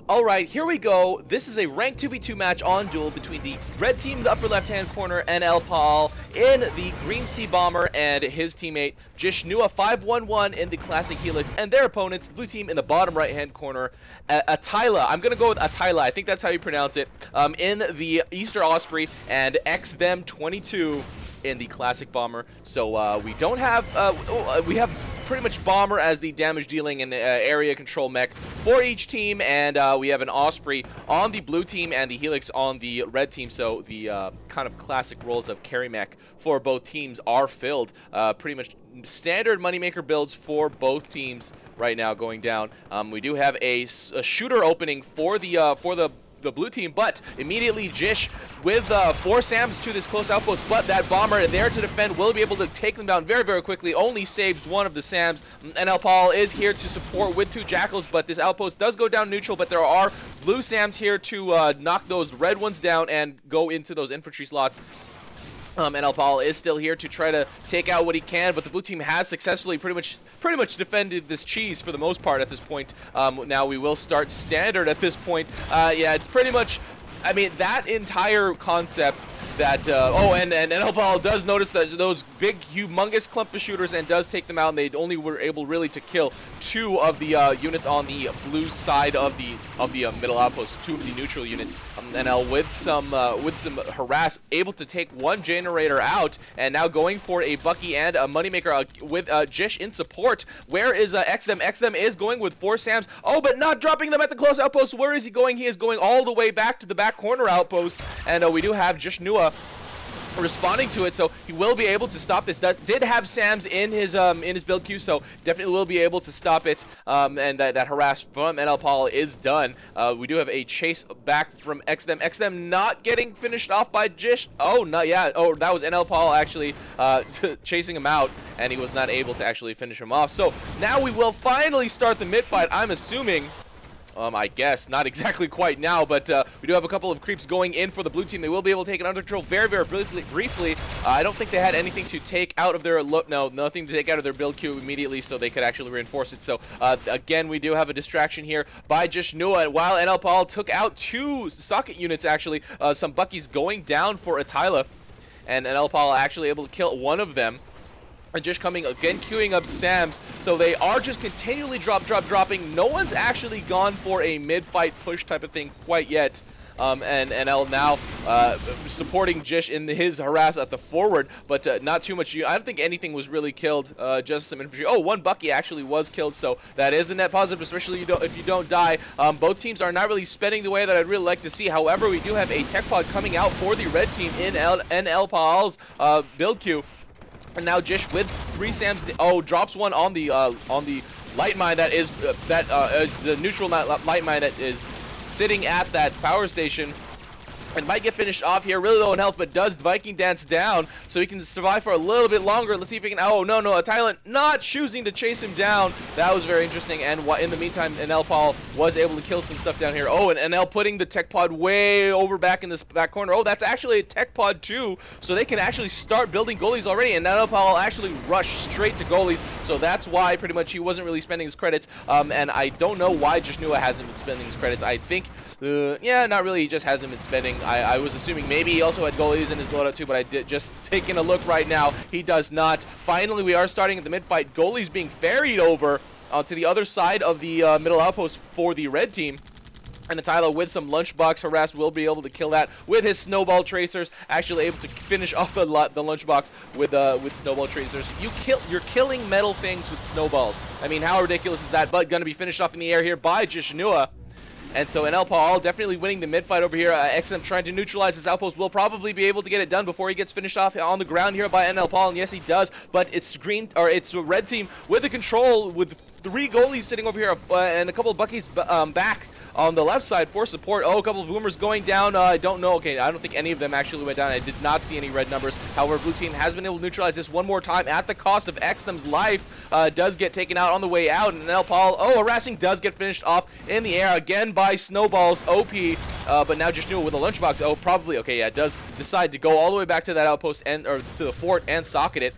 Alright, here we go. This is a ranked 2v2 match on Duel between the red team in the upper left-hand corner, NLpaal, in the green sea bomber, and his teammate, Jishnua511 in the classic Helix, and their opponents, the blue team in the bottom right-hand corner, Atyla. I'm going to go with Atyla. I think that's how you pronounce it. In the Easter Osprey, and xthem22 in the classic bomber. So we don't have, we have pretty much bomber as the damage dealing and area control mech for each team, and we have an Osprey on the blue team and the Helix on the red team. So the kind of classic roles of carry mech for both teams are filled. Pretty much standard moneymaker builds for both teams right now going down. We do have a shooter opening for the blue team, but immediately Jish with 4 SAMs to this close outpost, but that bomber there to defend will be able to take them down very, very quickly. Only saves one of the SAMs. NLpaal is here to support with 2 Jackals, but this outpost does go down neutral, but there are blue SAMs here to knock those red ones down and go into those infantry slots. NLpaal is still here to try to take out what he can, but the blue team has successfully pretty much defended this cheese for the most part at this point. Now we will start standard at this point. Yeah, it's pretty much, I mean, that entire concept that, oh, and NLpaal does notice that those big, humongous clump of shooters and does take them out, and they only were able really to kill 2 of the units on the blue side of the middle outpost, 2 of the neutral units. NL with some harass, able to take 1 generator out, and now going for a Bucky and a Moneymaker with Jish in support. Where is xthem? xthem is going with 4 SAMs. Oh, but not dropping them at the close outpost. Where is he going? He is going all the way back to the back corner outpost, and we do have Jishnua responding to it, so he will be able to stop this. That did have SAMs in his build queue, so definitely will be able to stop it. And that harass from NLpaal is done. We do have a chase back from xthem. xthem not getting finished off by Jish. Oh, not yet. Oh, that was NLpaal actually chasing him out, and he was not able to actually finish him off. So now we will finally start the mid fight, I'm assuming. I guess, not exactly quite now, but we do have a couple of creeps going in for the blue team. They will be able to take it under control very, very briefly. I don't think they had anything to take out of their nothing to take out of their build queue immediately, so they could actually reinforce it. So again, we do have a distraction here by Jishnua, while NLpaal took out 2 socket units actually. Some Buckies going down for Atyla, and NLpaal actually able to kill 1 of them. And just coming again, queuing up SAMs, so they are just continually dropping. No one's actually gone for a mid-fight push type of thing quite yet. And NL now supporting Jish in his harass at the forward, but not too much. I don't think anything was really killed, just some infantry. Oh, 1 Bucky actually was killed, so that is a net positive, especially if you don't die. Both teams are not really spending the way that I'd really like to see. However, we do have a tech pod coming out for the red team in NLpaal's build queue. And now Jish with 3 SAMs. Oh, drops 1 on the light mine that is the neutral light mine that is sitting at that power station. And might get finished off here, really low in health, but does Viking dance down, so he can survive for a little bit longer. Let's see if he can. Oh, no, Atyla not choosing to chase him down. That was very interesting. And in the meantime, NLpaal was able to kill some stuff down here. Oh, and NL putting the tech pod way over back in this back corner. Oh, that's actually a tech pod too, so they can actually start building goalies already. And NLpaal actually rushed straight to goalies, so that's why pretty much he wasn't really spending his credits. And I don't know why Jishnua hasn't been spending his credits. I think. Yeah, not really. He just hasn't been spending. I was assuming maybe he also had goalies in his loadout too, but I did just taking a look right now. He does not. Finally, we are starting at the mid-fight. Goalies being ferried over to the other side of the middle outpost for the red team. And Atyla with some lunchbox harass will be able to kill that with his snowball tracers. Actually able to finish off the lunchbox with snowball tracers. You're killing metal things with snowballs. I mean, how ridiculous is that? But gonna be finished off in the air here by Jishnua. And so NLpaal definitely winning the mid-fight over here. xthem trying to neutralize his outpost will probably be able to get it done before he gets finished off on the ground here by NLpaal. And yes, he does. But it's it's a red team with the control with 3 goalies sitting over here and a couple of Buckies back on the left side for support. Oh, a couple of boomers going down. I don't know. Okay, I don't think any of them actually went down. I did not see any red numbers. However, blue team has been able to neutralize this one more time at the cost of xthem's life. Does get taken out on the way out, and NLpaal, oh, harassing does get finished off in the air again by snowballs. OP, but now Jishnua with a lunchbox. Oh, probably. Okay, yeah, does decide to go all the way back to that outpost or to the fort and socket it.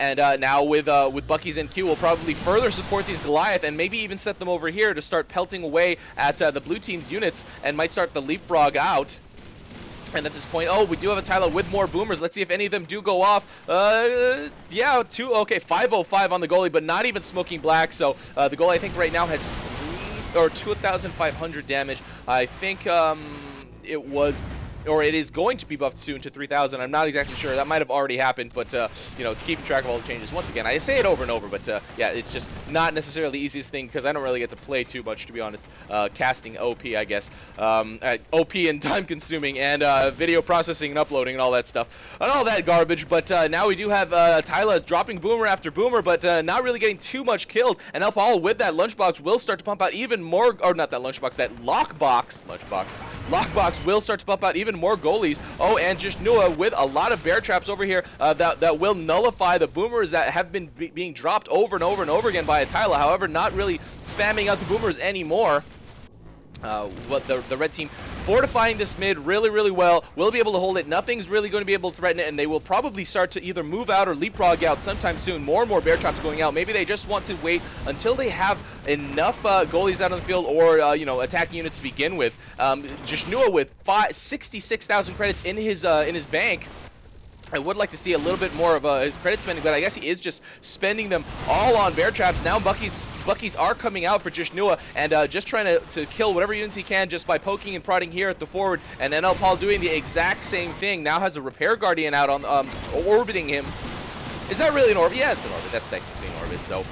And now with Bucky's NQ, we'll probably further support these Goliath and maybe even set them over here to start pelting away at the blue team's units and might start the leapfrog out. And at this point, oh, we do have Atyla with more boomers. Let's see if any of them do go off. Yeah, okay, 505 on the goalie, but not even smoking black. So the goalie, I think, right now has 2,500 damage. I think it was, or it is going to be buffed soon to 3,000. I'm not exactly sure. That might have already happened, but you know, it's keeping track of all the changes. Once again, I say it over and over, but yeah, it's just not necessarily the easiest thing because I don't really get to play too much, to be honest. Casting OP, I guess. OP and time-consuming, and video processing and uploading and all that stuff, and all that garbage. But now we do have Atyla dropping boomer after boomer, but not really getting too much killed. And NLpaal with that lunchbox will start to pump out even more, or not that lunchbox, that lockbox will start to pump out even more goalies. Oh, and Jishnua with a lot of bear traps over here that will nullify the boomers that have been being dropped over and over and over again by Atyla. However, not really spamming out the boomers anymore. What the red team fortifying this mid really well, will be able to hold it. Nothing's really going to be able to threaten it, and they will probably start to either move out or leapfrog out sometime soon. More and more bear traps going out. Maybe they just want to wait until they have enough goalies out on the field, or you know, attacking units to begin with. Jishnua with 66,000 credits in his bank. I would like to see a little bit more of his credit spending, but I guess he is just spending them all on bear traps. Now Bucky's are coming out for Jishnua, and just trying to kill whatever units he can just by poking and prodding here at the forward. And NLpaal doing the exact same thing. Now has a repair guardian out on orbiting him. Is that really an orbit? Yeah, it's an orbit. That's technically an orbit. So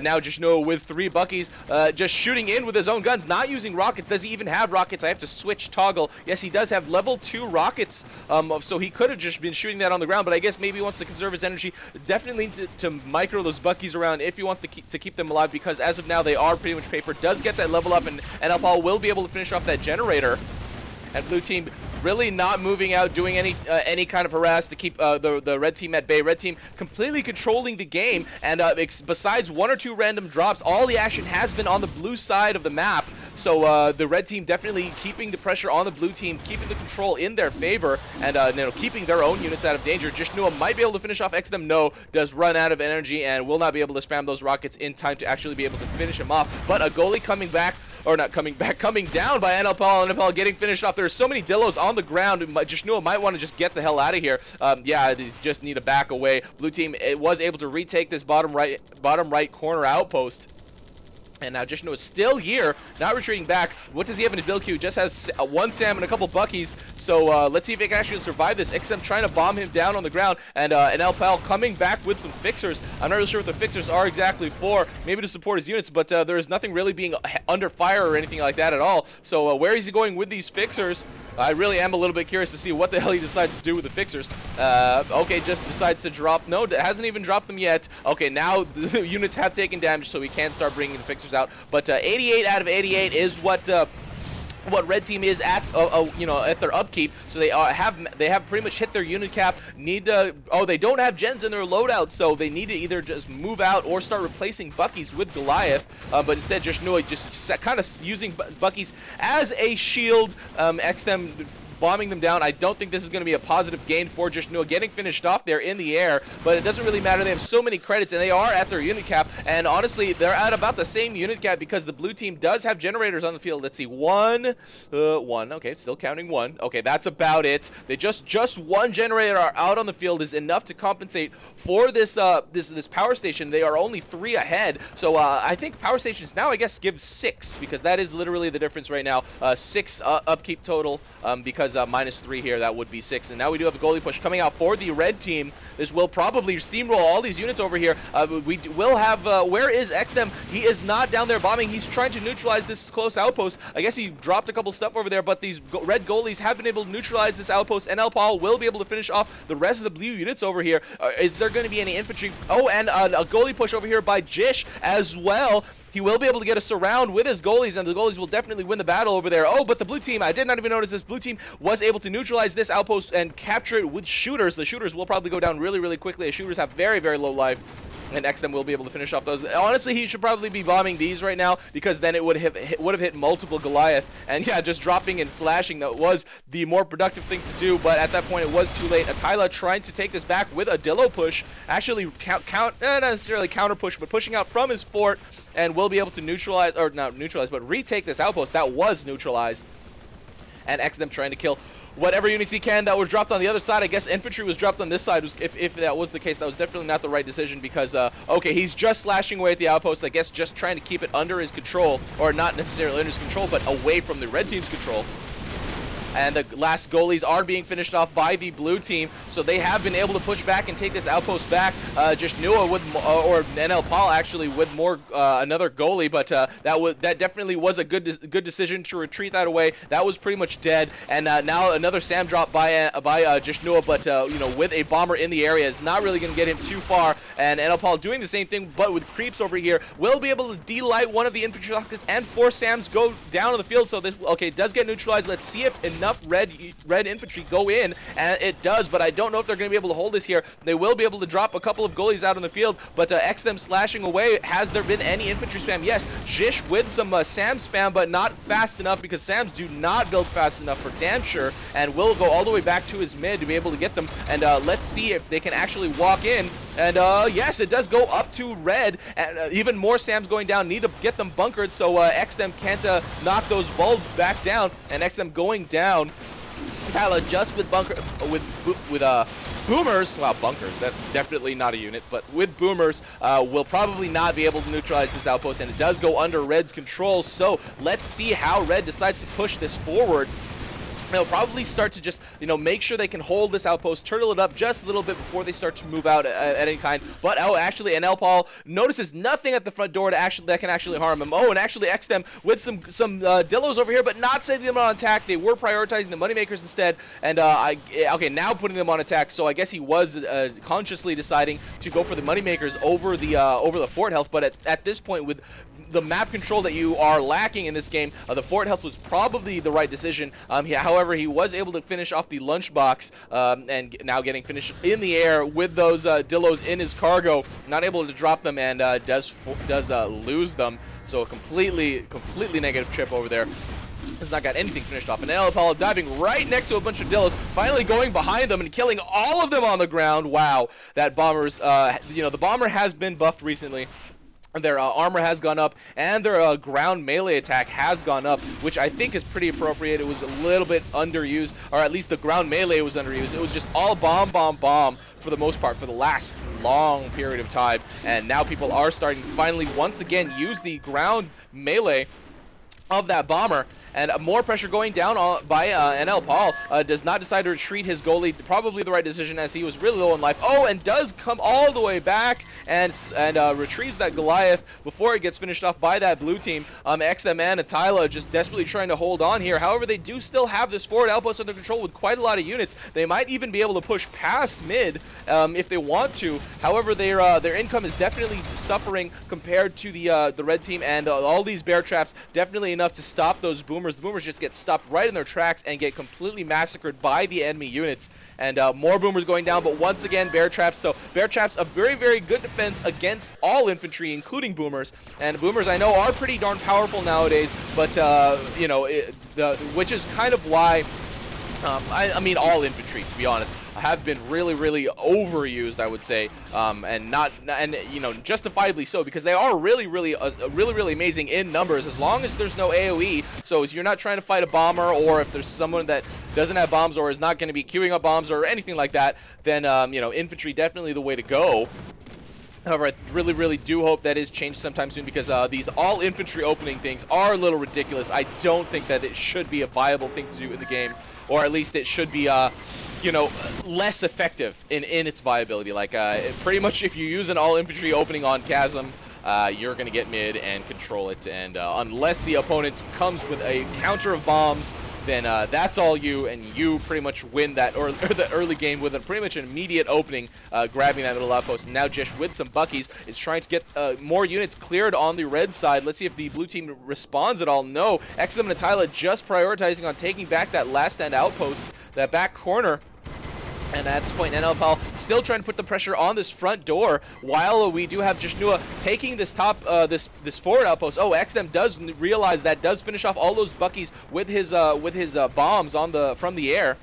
now Jishnua with 3 Buckies, just shooting in with his own guns, not using rockets. Does he even have rockets? I have to switch toggle. Yes, he does have level 2 rockets, so he could have just been shooting that on the ground, but I guess maybe he wants to conserve his energy. Definitely need to micro those Buckies around if you want to keep them alive, because as of now, they are pretty much paper. Does get that level up, and NLpaal will be able to finish off that generator. And blue team really not moving out, doing any kind of harass to keep the red team at bay. Red team completely controlling the game, and besides 1 or 2 random drops, all the action has been on the blue side of the map. So the red team definitely keeping the pressure on the blue team, keeping the control in their favor, and you know, keeping their own units out of danger. Jishnua might be able to finish off xthem. No, does run out of energy and will not be able to spam those rockets in time to actually be able to finish him off. But a goalie coming back, or not coming back, coming down by NLpaal. NLpaal getting finished off. There's so many Dillos on the ground. Jishnua might want to just get the hell out of here. Yeah, they just need to back away. Blue team was able to retake this bottom right corner outpost. And now Jishnua is still here, not retreating back. What does he have in his build queue? Just has 1 Sam and a couple Buckies. So let's see if he can actually survive this. xthem trying to bomb him down on the ground, and NLpaal coming back with some fixers. I'm not really sure what the fixers are exactly for. Maybe to support his units, but there is nothing really being under fire or anything like that at all. So where is he going with these fixers? I really am a little bit curious to see what the hell he decides to do with the fixers. Okay, just decides to drop. No, hasn't even dropped them yet. Okay, now the units have taken damage, so we can start bringing the fixers out. But 88 out of 88 is what red team is at, you know, at their upkeep. So they have pretty much hit their unit cap. They don't have gens in their loadout, so they need to either just move out or start replacing Buckies with Goliath. But instead, Jishnua just kind of using Buckies as a shield. xthem bombing them down. I don't think this is going to be a positive gain for Jishnua, getting finished off there in the air, but it doesn't really matter. They have so many credits, and they are at their unit cap, and honestly, they're at about the same unit cap because the blue team does have generators on the field. Let's see, one, okay, still counting 1. Okay, that's about it. They just 1 generator out on the field is enough to compensate for this this power station. They are only 3 ahead, so I think power stations now, I guess, give 6, because that is literally the difference right now. 6 upkeep total, because -3 here, that would be 6. And now we do have a goalie push coming out for the red team. This will probably steamroll all these units over here. We will have, where is xthem? He is not down there bombing. He's trying to neutralize this close outpost. I guess he dropped a couple stuff over there, but these red goalies have been able to neutralize this outpost. NLpaal will be able to finish off the rest of the blue units over here. Is there going to be any infantry? Oh, and a goalie push over here by Jish as well. He will be able to get a surround with his goalies, and the goalies will definitely win the battle over there. Oh, but the blue team, I did not even notice this. Blue team was able to neutralize this outpost and capture it with shooters. The shooters will probably go down really quickly, as shooters have very low life. and xthem will be able to finish off those. Honestly, he should probably be bombing these right now, because then it would have hit multiple Goliath, and yeah, just dropping and slashing, that was the more productive thing to do, but at that point it was too late. Atyla trying to take this back with a Dillo push, actually not necessarily counter push, but pushing out from his fort, and will be able to neutralize, or not neutralize, but retake this outpost that was neutralized. And xthem trying to kill whatever units he can that was dropped on the other side. I guess infantry was dropped on this side. If that was the case, that was definitely not the right decision, because, okay, he's just slashing away at the outpost, I guess just trying to keep it under his control, or not necessarily under his control, but away from the red team's control. And the last goalies are being finished off by the blue team, so they have been able to push back and take this outpost back. Jishnua with, or NLpaal actually, with more another goalie, but that definitely was a good decision to retreat that away. That was pretty much dead, and now another SAM drop by Jishnua, but you know, with a bomber in the area, is not really going to get him too far. And NLpaal doing the same thing, but with creeps over here, will be able to delight one of the infantry rockets and force SAMs go down on the field. So this, okay, it does get neutralized. Let's see if enough red infantry go in, and it does, but I don't know if they're going to be able to hold this here. They will be able to drop a couple of goalies out on the field, but xthem slashing away. Has there been any infantry spam? Yes, Jish with some SAM spam, but not fast enough, because SAMs do not build fast enough for damn sure, and will go all the way back to his mid to be able to get them. And let's see if they can actually walk in. And yes, it does go up to red, and even more SAMs going down. Need to get them bunkered so xthem can't knock those bulbs back down. And xthem going down. Atyla just with boomers. Wow, bunkers. That's definitely not a unit, but with boomers, will probably not be able to neutralize this outpost, and it does go under red's control. So let's see how red decides to push this forward. They'll probably start to just, you know, make sure they can hold this outpost, turtle it up just a little bit before they start to move out at any kind. But oh, actually, NLpaal notices nothing at the front door that can actually harm him. Oh, and actually, xthem with some Dillos over here, but not setting them on attack. They were prioritizing the moneymakers instead. And okay, now putting them on attack. So I guess he was consciously deciding to go for the moneymakers over the fort health. But at this point, with the map control that you are lacking in this game, the fort health was probably the right decision. However, he was able to finish off the lunchbox, and now getting finished in the air with those Dillos in his cargo, not able to drop them, and does lose them. So a completely negative trip over there. Has not got anything finished off. And NLpaal diving right next to a bunch of Dillos, finally going behind them and killing all of them on the ground. Wow, that bomber's, you know, the bomber has been buffed recently. Their armor has gone up, and their ground melee attack has gone up, which I think is pretty appropriate. It was a little bit underused, or at least the ground melee was underused. It was just all bomb for the most part for the last long period of time, and now people are starting to finally once again use the ground melee of that bomber. And more pressure going down by NLpaal. Does not decide to retreat his goalie. Probably the right decision, as he was really low in life. Oh, and does come all the way back and retrieves that Goliath before it gets finished off by that blue team. xthem and Atyla just desperately trying to hold on here. However, they do still have this forward outpost under control with quite a lot of units. They might even be able to push past mid if they want to. However, their income is definitely suffering compared to the red team, and all these bear traps definitely enough to stop those boomers. The boomers just get stopped right in their tracks and get completely massacred by the enemy units. And more boomers going down, but once again, bear traps. So bear traps, a very, very good defense against all infantry, including boomers. And boomers, I know, are pretty darn powerful nowadays, but you know, which is kind of why. I mean, all infantry, to be honest, have been really overused, I would say, and you know, justifiably so, because they are really amazing in numbers, as long as there's no AoE. So if you're not trying to fight a bomber, or if there's someone that doesn't have bombs or is not going to be queuing up bombs or anything like that, then you know, infantry definitely the way to go. However, I really do hope that is changed sometime soon, because these all infantry opening things are a little ridiculous. I don't think that it should be a viable thing to do in the game, or at least it should be, you know, less effective in its viability. Like, pretty much if you use an all infantry opening on Chasm, you're going to get mid and control it, and unless the opponent comes with a counter of bombs, then that's all you, and you pretty much win that, or the early game with a pretty much an immediate opening, grabbing that middle outpost. And now Jish with some buckies is trying to get more units cleared on the red side. Let's see if the blue team responds at all. No, xthem and Atyla just prioritizing on taking back that last stand outpost, that back corner. And at this point, NLpaal still trying to put the pressure on this front door, while we do have Jishnua taking this top, this forward outpost. Oh, xthem does realize that, does finish off all those buckies with his bombs on from the air.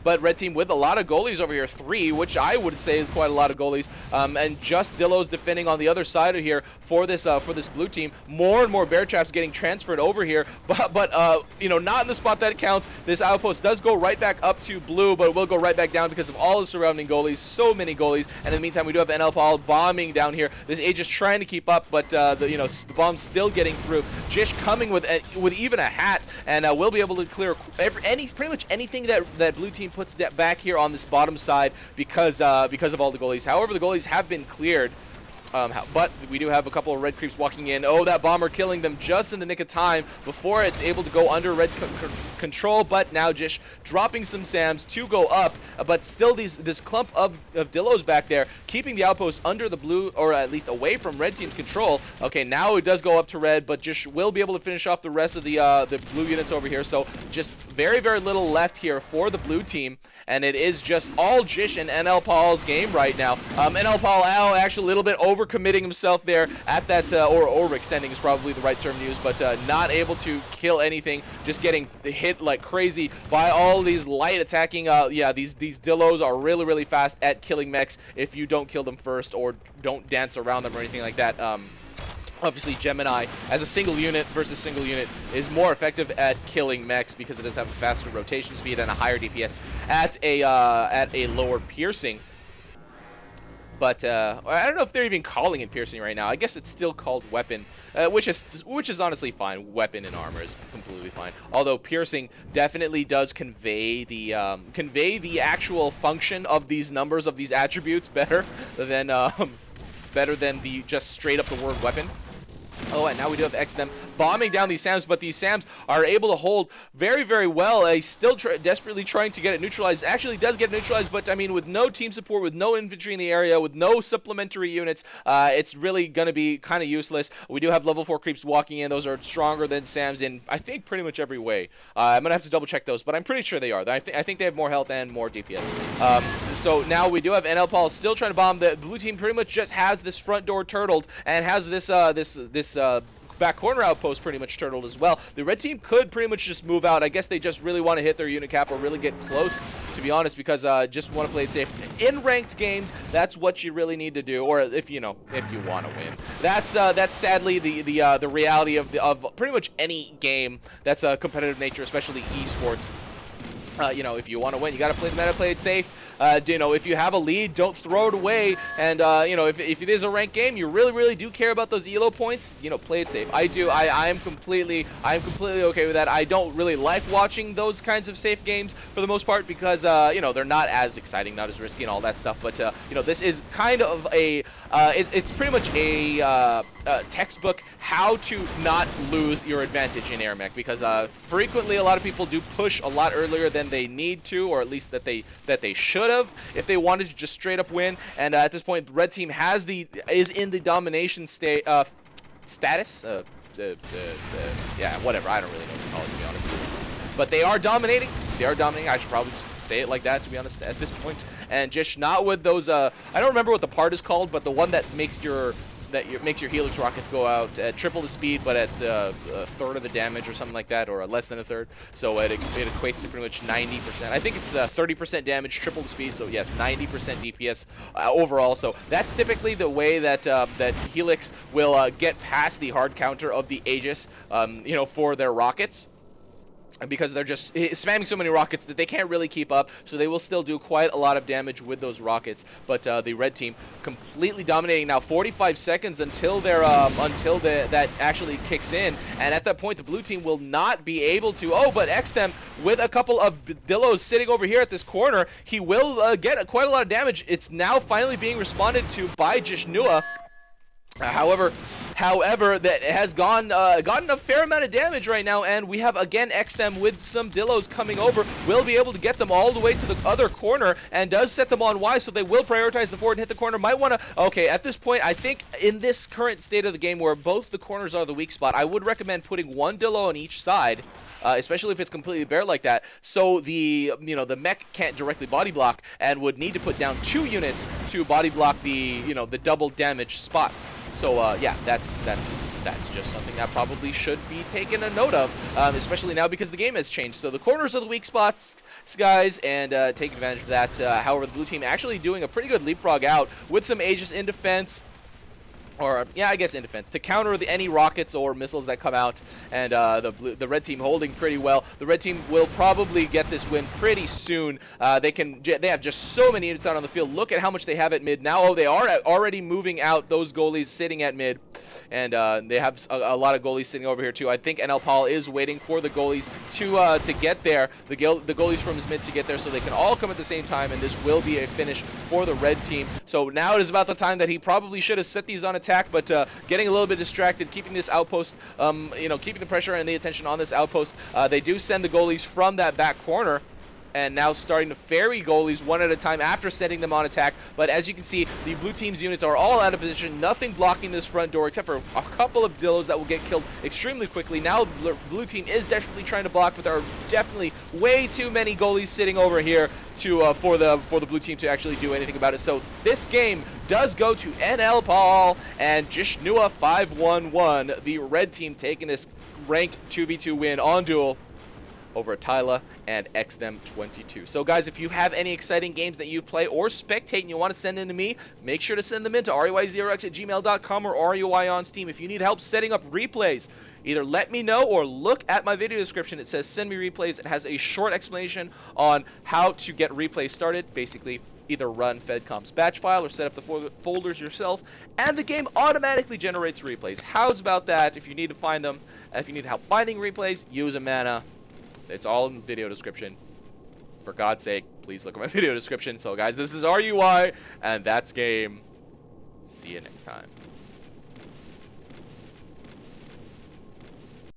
But red team with a lot of goalies over here, 3, which I would say is quite a lot of goalies, and just Dillo's defending on the other side of here for this blue team. More and more bear traps getting transferred over here, but you know, not in the spot that counts. This outpost does go right back up to blue, but will go right back down because of all the surrounding goalies. So many goalies, and in the meantime, we do have NLpaal bombing down here. This Age is trying to keep up, but the bomb's still getting through. Jish coming with even a hat, and will be able to clear pretty much anything that blue team puts back here on this bottom side because of all the goalies. However, the goalies have been cleared. But we do have a couple of red creeps walking in. Oh, that bomber killing them just in the nick of time before it's able to go under red control. But now Jish dropping some SAMs to go up. But still this clump of Dillos back there, keeping the outpost under the blue, or at least away from red team's control. Okay, now it does go up to red, but Jish will be able to finish off the rest of the blue units over here. So just very, very little left here for the blue team. And it is just all Jish and NLpaal's game right now. NLpaal actually a little bit overcommitting himself there at that, or overextending is probably the right term to use, but not able to kill anything, just getting hit like crazy by all these light attacking. Yeah, these Dillos are really, really fast at killing mechs if you don't kill them first or don't dance around them or anything like that. Obviously, Gemini, as a single unit versus single unit, is more effective at killing mechs because it does have a faster rotation speed and a higher DPS at a lower piercing. But I don't know if they're even calling it piercing right now. I guess it's still called weapon, which is honestly fine. Weapon and armor is completely fine. Although piercing definitely does convey the actual function of these numbers, of these attributes better than the just straight up the word weapon. Oh, and now we do have xthem bombing down these SAMs, but these SAMs are able to hold very, very well. He's still desperately trying to get it neutralized. Actually does get neutralized, but I mean, with no team support, with no infantry in the area, with no supplementary units, it's really going to be kind of useless. We do have level 4 creeps walking in. Those are stronger than SAMs in, I think, pretty much every way. I'm going to have to double check those, but I'm pretty sure they are. I think they have more health and more DPS. So now we do have NLpaal still trying to bomb. The blue team pretty much just has this front door turtled and has this back corner outpost pretty much turtled as well. The red team could pretty much just move out. I guess they just really want to hit their unit cap or really get close, to be honest, because just want to play it safe. In ranked games, that's what you really need to do, or if you want to win. That's sadly the reality of pretty much any game that's a competitive nature, especially esports. If you want to win, you got to play the meta, play it safe. If you have a lead, don't throw it away. And, if it is a ranked game, you really, really do care about those elo points, play it safe. I do. I am completely okay with that. I don't really like watching those kinds of safe games for the most part because, they're not as exciting, not as risky and all that stuff. But, this is kind of a, it's pretty much a textbook how to not lose your advantage in AirMech because frequently a lot of people do push a lot earlier than they need to, or at least that they should have if they wanted to just straight up win. And at this point, the red team is in the domination status. Yeah, whatever. I don't really know what to call it, to be honest. But they are dominating. I should probably just say it like that, to be honest, at this point. And just not with those. I don't remember what the part is called, but the one that makes your Helix rockets go out at triple the speed, but at a third of the damage or something like that, or less than a third. So it equates to pretty much 90%. I think it's the 30% damage, triple the speed. So yes, 90% DPS overall. So that's typically the way that that Helix will get past the hard counter of the Aegis, for their rockets. Because they're just spamming so many rockets that they can't really keep up, so they will still do quite a lot of damage with those rockets. But the red team completely dominating now. 45 seconds until that actually kicks in, and at that point the blue team will not be able to. Oh, but xthem with a couple of Dillos sitting over here at this corner, he will get quite a lot of damage. It's now finally being responded to by Jishnua. However, However, that has gotten a fair amount of damage right now, and we have again xthem with some Dillos coming over. Will be able to get them all the way to the other corner, and does set them on Y, so they will prioritize the forward and hit the corner. Might want to, okay, at this point, I think in this current state of the game where both the corners are the weak spot, I would recommend putting one Dillo on each side. Especially if it's completely bare like that, so the the mech can't directly body block, and would need to put down 2 units to body block the the double damage spots. So yeah, that's just something that probably should be taken a note of, especially now because the game has changed. So the corners are the weak spots, guys, and take advantage of that. However, the blue team actually doing a pretty good leapfrog out with some Aegis in defense. Or, yeah, I guess in defense, to counter any rockets or missiles that come out, and the red team holding pretty well. The red team will probably get this win pretty soon. They have just so many units out on the field. Look at how much they have at mid now. Oh, they are already moving out those goalies sitting at mid, and they have a lot of goalies sitting over here too. I think NLpaal is waiting for the goalies to get there, the goalies from his mid to get there, so they can all come at the same time, and this will be a finish for the red team. So now it is about the time that he probably should have set these on attack, but getting a little bit distracted, keeping this outpost, keeping the pressure and the attention on this outpost. They do send the goalies from that back corner, and now starting to ferry goalies one at a time after setting them on attack. But as you can see, the blue team's units are all out of position, nothing blocking this front door except for a couple of Dillos that will get killed extremely quickly. Now the blue team is desperately trying to block, but there are definitely way too many goalies sitting over here to for the blue team to actually do anything about it. So this game does go to NLpaal and Jishnua511, the red team, taking this ranked 2v2 win on Duel over Atyla and xthem22. So guys, if you have any exciting games that you play or spectate and you want to send in to me, make sure to send them in to ruy0x@gmail.com or RUI on Steam. If you need help setting up replays, either let me know or look at my video description. It says send me replays. It has a short explanation on how to get replays started. Basically, either run Fedcom's batch file or set up the folders yourself, and the game automatically generates replays. How's about that? If you need to find them, and if you need help finding replays, use a mana. It's all in the video description. For God's sake, please look at my video description. So guys, this is RUI, and that's game. See you next time.